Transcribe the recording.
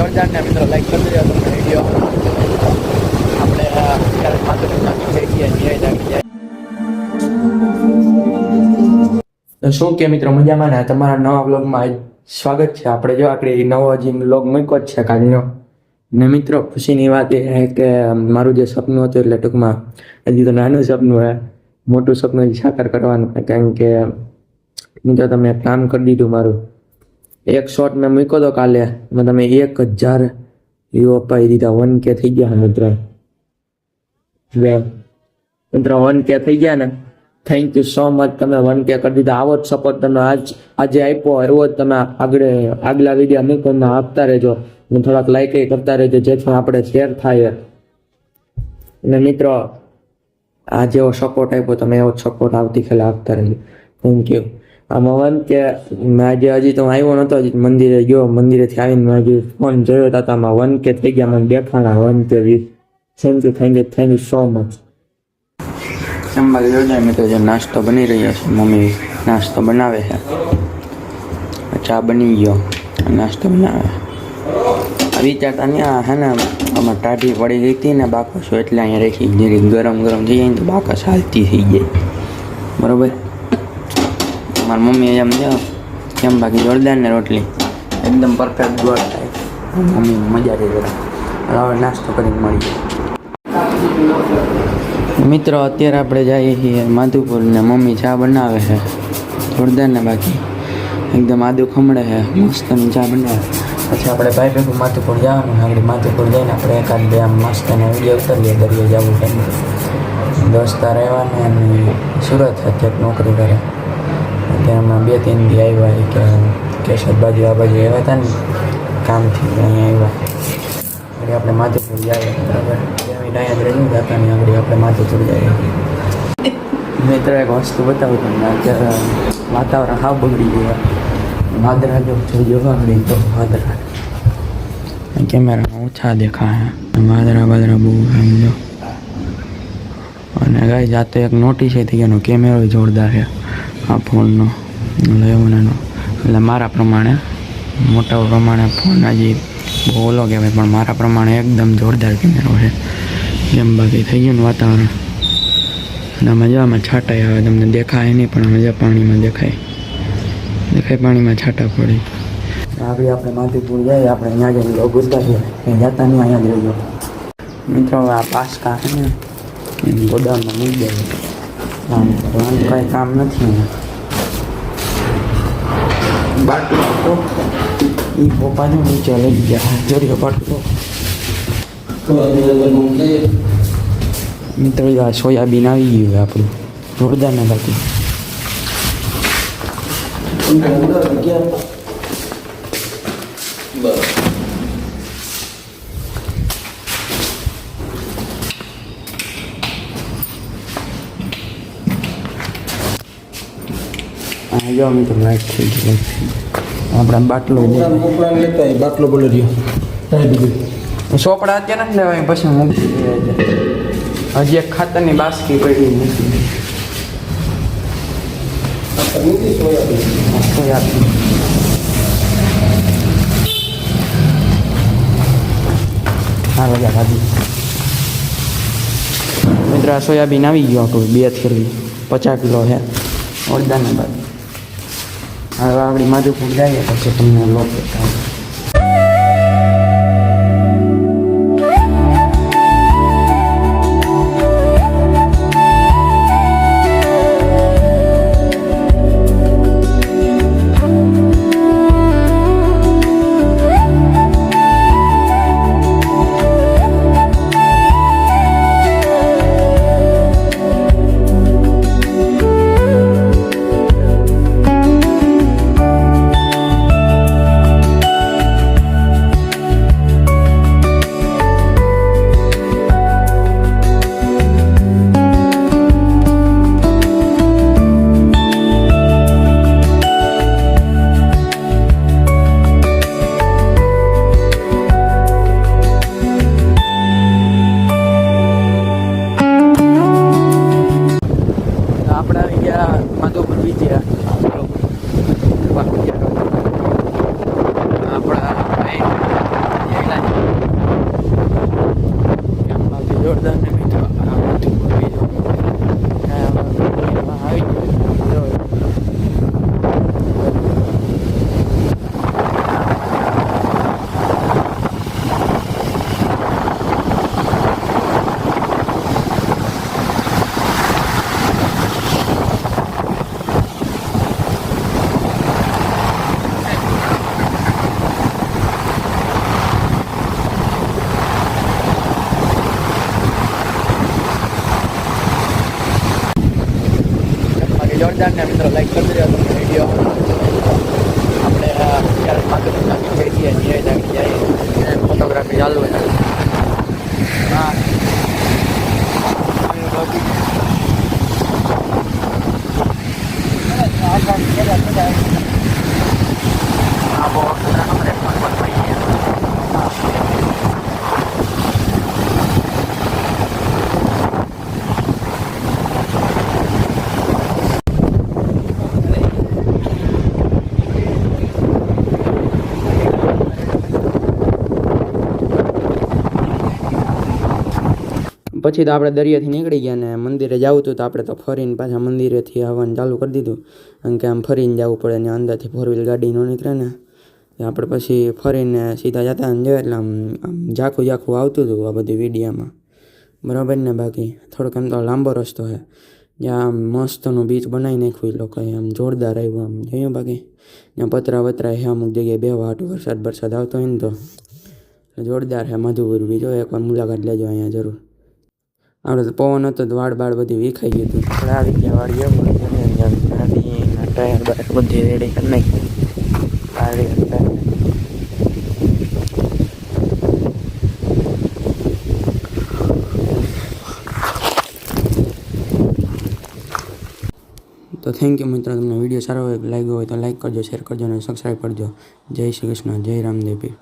જોરદાર ને મિત્રો લાઈક કરી દેજો તમને વિડીયો. આપણે અત્યારે માધુપુર જઈ છીએ ધીરે જાય. તો શું કે મિત્રો મજામાં ને તમારા નવા બ્લોગમાં સ્વાગત છે. આપણે જો આપણે નવો હજી બ્લોગ મૂક્યો જ છે કાલનો. ને મિત્રો ખુશીની વાત એ છે કે મારું જે સપનું હતું એટલે ટૂંકમાં હજી તો નાનું સપનું છે, મોટું સપનું સાકાર કરવાનું છે. કારણ કે મિત્રો તમે કામ કરી દીધું મારું. એક શોટ મેં મૂક્યો હતો કાલે, એમાં તમે 1000 વ્યૂ અપાઈ દીધા. 1K થઈ ગયા મિત્ર. મિત્ર 1K થઈ ગયા ને, થેન્ક યુ સો મચ. તમે 1K કરી દીધા. આવો જ સપોર્ટ તમે આજે આપ્યો એવો જ તમે આગલા વિડીયો મૂકીને આપતા રહેજો અને થોડાક લાઈક કરતા રહેજો, જેથી આપણે શેર થાય. અને મિત્રો આ જેવો સપોર્ટ આપ્યો તમે એવો જ સપોર્ટ આવતી ખેલા આપતા રહેજો. Thank you. આમાં 1K મેં હજી તો આવ્યો નહોતો, હજી મંદિરે ગયો, મંદિરેથી આવીને મેં હજી ફોન જોયો હતો તો આમાં 1K થઈ ગયા. મને દેખાણા 1K view. Thank you so much. જમવા જોડે મિત્રો જે નાસ્તો બની રહ્યો છે, મમ્મી નાસ્તો બનાવે છે. ચા બની ગયો, નાસ્તો બનાવે. વિચારતા ને હે ને આમાં ટાઢી પડી ગઈ હતી ને બાકસ, એટલે અહીંયા રાખી જરી ગરમ થઈ જાય ને તો બાકસ હાલતી થઈ જાય. બરોબર. મારી મમ્મી એમ કેમ બાકી જોરદાર ને રોટલી એકદમ પરફેક્ટ ગોળ થાય. મમ્મી મજા રહી જરા. હવે નાસ્તો કરીને મળીએ મિત્રો. અત્યારે આપણે જઈએ છીએ માધુપુર ને મમ્મી ચા બનાવે છે જોરદાર ને, બાકી એકદમ આદુ ખમડે છે, મસ્તની ચા બનાવે. પછી આપણે ભાઈ ભેગું માધુપુર જવાનું. આગળ માધુપુર જઈને આપણે એકાદ બે આમ મસ્તને વિડીયો ઉતારીએ. દરિયો જવું છે, દોસ્તાર રહેવાને અને સુરત અત્યારે નોકરી કરે. અત્યારમાં 2-3 દી આવ્યા કે કેશોદ બાજુ આ બાજુ આવ્યા હતા ને કામથી, અહીંયા આવ્યા. એટલે આપણે માધુપુર જઈએ. બરાબર. અહીંયા જ રહી જતા ને આગળ આપણે માધુપુર જઈએ. મિત્ર એક વસ્તુ બતાવું તમને. અત્યારે વાતાવરણ હાવ બગડી ગયું. વાદળા જો જોજો આગળ તો વાદળા કેમેરામાં ઓછા દેખાય. વાદળા બહુ સમજો. અને ગાઈ જાતે એક નોટિસ થઈ ગયાનો કેમેરો જોરદાર છે આ ફોનનો લેવાનાનો. એટલે મારા પ્રમાણે મોટા પ્રમાણે ફોન હજી બહુ ઓલો કહેવાય, પણ મારા પ્રમાણે એકદમ જોરદાર કેમેરો છે. જેમ બાકી થઈ ગયું ને વાતાવરણ. અને મજામાં છાંટાઈ આવે, તમને દેખાય નહીં પણ મજા પાણીમાં દેખાય પાણીમાં છાંટા પડે. આગળ આપણે માધુપુર જઈએ. આપણે અહીંયા જઈને લોગ ઉતારીએ. ત્યાં જતા નહીં, અહીંયા જ રહીએ. મિત્રો આ પાસકા છે ને એ ગોડાઉનમાં મૂકી દે. આમ કરવાનું કાંઈ કામ નથી. બાટલો તો એ પપ્પાને નીચે લઈ ગયા. જોડ્યો બાટલો. મિત્રો આ સોયાબીન આવી ગયું આપણું જોરદાર ને. બાકી જો મિત્રો લાઈટ થઈ ગઈ. આપણા બાટલો બાટલો બોલો રહ્યો. સોપડા અત્યારે નથી લેવાય, પછી મૂકી દે. હજી એક ખાતરની બાસ્કી પડી મૂકી. મિત્ર આ સોયાબીન આવી ગયો આપણું 2 થેલી 50 કિલો છે ઓરદાના. બાદ હવે આગળ માધુપુર જઈએ પછી તમને લોક બતાવું. જોરદારને મિત્રો લાઈક કરી દેજો તમને વિડીયો. આપણે અત્યારે માધુપુર નાખી જઈ છીએ, ધીરે ધીરે જઈએ, ફોટોગ્રાફી ચાલુ છે. હા પછી તો આપણે દરિયાથી નીકળી ગયા ને મંદિરે જવું હતું, તો આપણે તો ફરીને પાછા મંદિરેથી આવવાનું ચાલુ કરી દીધું. કારણ કે આમ ફરીને જવું પડે ને અંદરથી 4 વ્હીલ ગાડી ન નીકળે ને, આપણે પછી ફરીને સીધા જતા ને એટલે આમ ઝાખું ઝાખું આવતું હતું આ બધી વિડીયામાં, બરાબર ને. બાકી થોડોક એમ તો લાંબો રસ્તો છે, જ્યાં આમ મસ્તનું બીચ બનાવી નાખ્યું એ લોકોએ, આમ જોરદાર આવ્યું આમ જોયું. બાકી ત્યાં પતરા વતરા છે અમુક જગ્યાએ બેહવા હાટું, વરસાદ આવતો હોય ને તો જોરદાર છે માધુપુર બીચ. એકવાર મુલાકાત લેજો અહીંયા જરૂર. આપણે તો પવન હતો તો વાળ બધી વિખાઈ ગયું હતું. આપણે આવી ગયા વાળી ટાયર બાયર બધી રેડી કરી નાખી. તો થેન્ક યુ મિત્રો, તમને વિડીયો સારો લાગ્યો હોય તો લાઈક કરજો, શેર કરજો અને સબસ્ક્રાઈબ કરજો. જય શ્રી કૃષ્ણ, જય રામદેવ પીર.